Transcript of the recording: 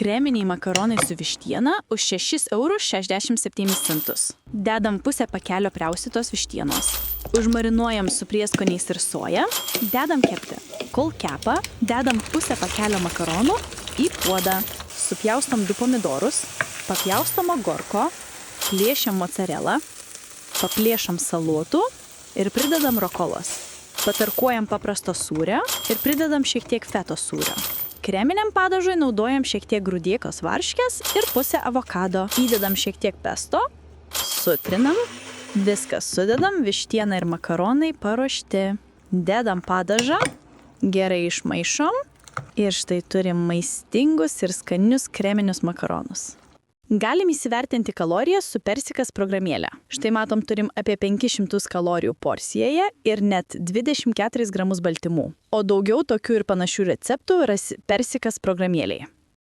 Kreminiai makaronai su vištiena už 6,67 €. Dedam pusę pakelio pjaustytos vištienos. Užmarinuojam su prieskoniais ir soja. Dedam kepti. Kol kepa, dedam pusę pakelio makaronų į puodą. Supjaustom 2 pomidorus, papjaustom agurko, plėšiam mozzarella, paplėšam salotų ir pridedam rokolos. Patarkuojam paprasto sūrio ir pridedam šiek tiek fetos sūrio. Kreminiam padažui naudojam šiek tiek grūdėkos varškės ir pusę avokado. Įdedam šiek tiek pesto, sutrinam, viską sudedam, vištiena ir makaronai paruošti. Dedam padažą, gerai išmaišom ir štai turim maistingus ir skanius kreminius makaronus. Galim įsivertinti kalorijas su Persikas programėlė. Štai matom, turim apie 500 kalorijų porcijoje ir net 24 gramus baltymų. O daugiau tokių ir panašių receptų rasi Persikas programėlėje.